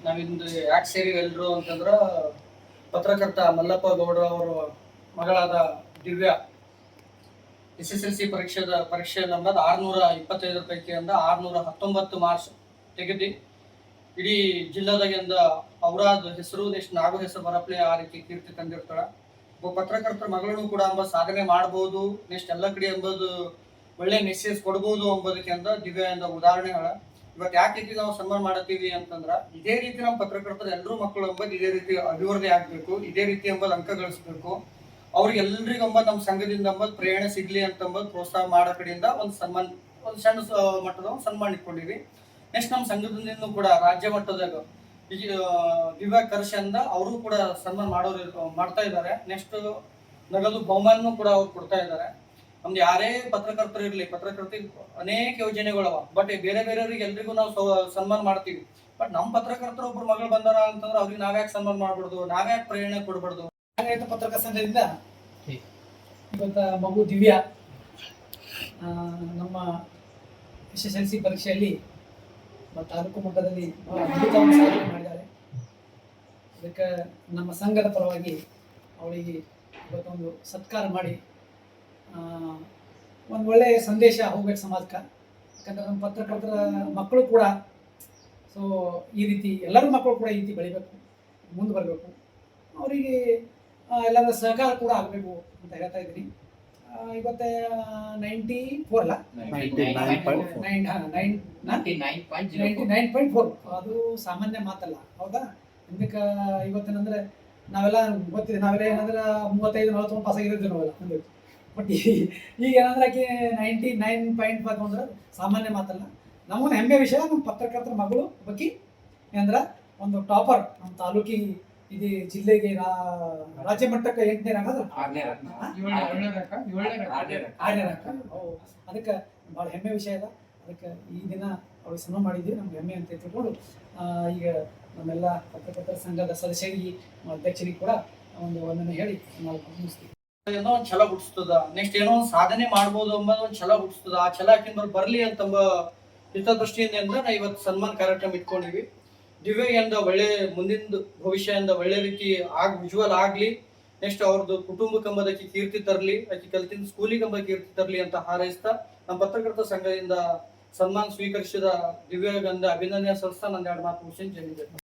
ನಾವಿಂದು ಯಾಕೆ ಸೇರಿ ಎಲ್ರು ಅಂತಂದ್ರ ಪತ್ರಕರ್ತ ಮಲ್ಲಪ್ಪ ಗೌಡ ಅವರ ಮಗಳಾದ ದಿವ್ಯಾ SSLC ಪರೀಕ್ಷೆ ನಂಬರ್ 625 ಪೈಕಿಯಿಂದ 619 ಮಾರ್ಕ್ಸ್ ತೆಗೆದು ಇಡೀ ಜಿಲ್ಲಾದಾಗಿಂದ ಅವರಾದ ಹೆಸರು ನೆಕ್ಸ್ಟ್ ನಾಗು ಹೆಸರು ಬರಪ್ಲೆ ಆ ರೀತಿ ಕೀರ್ತಿ ತಂದಿರ್ತಾಳ. ಒಬ್ಬ ಪತ್ರಕರ್ತರ ಮಗಳನ್ನು ಕೂಡ ಎಂಬ ಸಾಧನೆ ಮಾಡಬಹುದು, ನೆಕ್ಸ್ಟ್ ಎಲ್ಲ ಕಡೆ ಎಂಬುದು ಒಳ್ಳೆ ಮೆಸೇಜ್ ಕೊಡಬಹುದು ಎಂಬುದಕ್ಕೆ ಅಂತ ದಿವ್ಯಾ ಎಂದ ಉದಾಹರಣೆಗಳ. ಇವತ್ತು ಯಾಕೆ ನಾವು ಸನ್ಮಾನ ಮಾಡತ್ತೀವಿ ಅಂತಂದ್ರ ಇದೇ ರೀತಿ ನಮ್ಮ ಪತ್ರಕರ್ತರ ಎಲ್ಲರೂ ಮಕ್ಕಳು ಎಂಬುದು ಇದೇ ರೀತಿ ಅಭಿವೃದ್ಧಿ ಆಗ್ಬೇಕು, ಇದೇ ರೀತಿ ಎಂಬುದು ಅಂಕ ಗಳಿಸ್ಬೇಕು, ಅವ್ರಿಗೆಲ್ಲರಿಗೂ ನಮ್ಮ ಸಂಘದಿಂದ ಎಂಬುದು ಪ್ರೇರಣೆ ಸಿಗ್ಲಿ ಅಂತಂಬುದು ಪ್ರೋತ್ಸಾಹ ಮಾಡೋ ಕಡೆಯಿಂದ ಒಂದು ಸಣ್ಣ ಮಟ್ಟದ ಒಂದು ಸನ್ಮಾನ ಇಟ್ಕೊಂಡಿವಿ. ನೆಕ್ಸ್ಟ್ ನಮ್ಮ ಸಂಘದಿಂದ ಕೂಡ ರಾಜ್ಯ ಮಟ್ಟದಾಗ ದಿವ್ಯಾ ಕರ್ಷಂದ ಅವರು ಕೂಡ ಸನ್ಮಾನ ಮಾಡ್ತಾ ಇದ್ದಾರೆ. ನೆಕ್ಸ್ಟ್ ನಗದು ಬಹುಮಾನನೂ ಕೂಡ ಅವ್ರು ಕೊಡ್ತಾ ಇದ್ದಾರೆ. ನಮ್ದು ಯಾರೇ ಪತ್ರಕರ್ತರು ಇರ್ಲಿ, ಪತ್ರಕರ್ತರಿಗೆ ಅನೇಕ ಯೋಜನೆಗಳವ, ಬಟ್ ಬೇರೆ ಬೇರೆಯವ್ರಿಗೆ ಎಲ್ರಿಗೂ ನಾವು ಸನ್ಮಾನ ಮಾಡ್ತೀವಿ. ಬಟ್ ನಮ್ಮ ಪತ್ರಕರ್ತರು ಒಬ್ರು ಮಗಳು ಬಂದಾರ ಅಂತಂದ್ರೆ ಅವ್ರಿಗೆ ನಾವ್ಯಾಕೆ ಸನ್ಮಾನ ಮಾಡ್ಬಾರ್ದು, ನಾವ್ಯಾಕೆ ಪ್ರೇರಣೆ ಕೊಡ್ಬಾರ್ದು. ಪತ್ರಕರ್ತ ಸಂಘದಿಂದ ಇವತ್ತ ಮಗು ದಿವ್ಯಾ ನಮ್ಮ SSLC ಪರೀಕ್ಷೆಯಲ್ಲಿ ತಾಲೂಕು ಮಟ್ಟದಲ್ಲಿ ಅದ್ಭುತವಾಗಿ ಸಾಧನೆ ಮಾಡಿದ್ದಾರೆ. ಅದಕ್ಕೆ ನಮ್ಮ ಸಂಘದ ಪರವಾಗಿ ಅವಳಿಗೆ ಇವತ್ತೊಂದು ಸತ್ಕಾರ ಮಾಡಿ ಒಂದು ಒಳ್ಳೆಯ ಸಂದೇಶ ಹೋಗ್ಬೇಕು ಸಮಾಜಕ್ಕೆ. ಯಾಕಂದ್ರೆ ನಮ್ಮ ಪತ್ರಕರ್ತರ ಮಕ್ಕಳು ಕೂಡ ಈ ರೀತಿ ಎಲ್ಲರ ಮಕ್ಕಳು ಕೂಡ ಈ ರೀತಿ ಬೆಳಿಬೇಕು, ಮುಂದೆ ಬರಬೇಕು, ಅವರಿಗೆ ಎಲ್ಲರ ಸಹಕಾರ ಕೂಡ ಆಗಬೇಕು ಅಂತ ಹೇಳ್ತಾ ಇದ್ದೀನಿ. ಇವತ್ತೆ 94 ಅಲ್ಲ, 99.4 ಅದು ಸಾಮಾನ್ಯ ಮಾತಲ್ಲ, ಹೌದಾ? ಇದಕ್ಕೆ ಇವತ್ತೇನಂದ್ರೆ ನಾವೆಲ್ಲ ಗೊತ್ತಿದೆ, ನಾವೆಲ್ಲ ಏನಂದ್ರೆ 35-40 ಪಾಸ್ ಆಗಿರ್ತೀವಿ ನಾವೆಲ್ಲ ಮುಂದೆ. ಬಟ್ ಈಗ ಏನಂದ್ರೆ ಆಕೆ 99.5 ಅಂದ್ರೆ ಸಾಮಾನ್ಯ ಮಾತಲ್ಲ. ನಮಗೊಂದು ಹೆಮ್ಮೆ ವಿಷಯ, ನಮ್ಮ ಪತ್ರಕರ್ತರ ಮಗಳು ಬಗ್ಗೆ ಏನಂದ್ರೆ ಒಂದು ಟಾಪರ್ ನಮ್ಮ ತಾಲೂಕಿಗೆ, ಇದು ಜಿಲ್ಲೆಗೆ ರಾಜ್ಯ ಮಟ್ಟಕ್ಕೆ 8ನೇ ರ್ಯಾಂಕ್, 8ನೇ ರ್ಯಾಂಕ್. ಅದಕ್ಕೆ ಭಾಳ ಹೆಮ್ಮೆ ವಿಷಯ ಇದೆ. ಅದಕ್ಕೆ ಈ ದಿನ ಅವ್ರಿಗೆ ಸನ್ಮಾನ ಮಾಡಿದ್ದೀವಿ, ನಮ್ಗೆ ಹೆಮ್ಮೆ ಅಂತ ತಿಳ್ಕೊಂಡು ಈಗ ನಮ್ಮೆಲ್ಲ ಪತ್ರಕರ್ತರ ಸಂಘದ ಸದಸ್ಯರಿಗೆ, ಅಧ್ಯಕ್ಷರಿಗೆ ಕೂಡ ಒಂದು ವಂದನೆ ಹೇಳಿ ನಾವು ಮುಗಿಸ್ತೀವಿ. ಏನೋ ಒಂದು ಛಲ ಹುಟ್ಟಿಸ್ತದ, ನೆಕ್ಸ್ಟ್ ಏನೋ ಒಂದು ಸಾಧನೆ ಮಾಡ್ಬೋದು ಎಂಬುದು ಒಂದು ಛಲ ಹುಟ್ಟಿಸ್ತದ. ಆ ಛಲ ಯಾಕೆಂದ್ರೆ ಬರಲಿ ಅಂತಂಬ ಹಿತದೃಷ್ಟಿಯಿಂದ ನಾವು ಇವತ್ತು ಸನ್ಮಾನ ಕಾರ್ಯಕ್ರಮ ಇಟ್ಕೊಂಡಿವಿ. ದಿವ್ಯೆಯಿಂದ ಒಳ್ಳೆ ಮುಂದಿನ ಭವಿಷ್ಯದಿಂದ ಒಳ್ಳೆ ರೀತಿ ಉಜ್ವಲ ಆಗ್ಲಿ, ನೆಕ್ಸ್ಟ್ ಅವ್ರದ್ದು ಕುಟುಂಬಕ್ಕೆಂಬುದಕ್ಕೆ ಕೀರ್ತಿ ತರಲಿ, ಆಕೆ ಕಲ್ತಿನ ಸ್ಕೂಲಿಗೆಂಬ ಕೀರ್ತಿ ತರಲಿ ಅಂತ ಹಾರೈಸ್ತಾ ನಮ್ಮ ಪತ್ರಕರ್ತ ಸಂಘದಿಂದ ಸನ್ಮಾನ ಸ್ವೀಕರಿಸಿದ ದಿವ್ಯಗಂಧ ಅಭಿನಂದನೆ ಸಲ್ಲಿಸ್ತಾ ನನ್ನ 2 ಮಾತು ಮುಗಿಸಿ ಜನಿದೆ.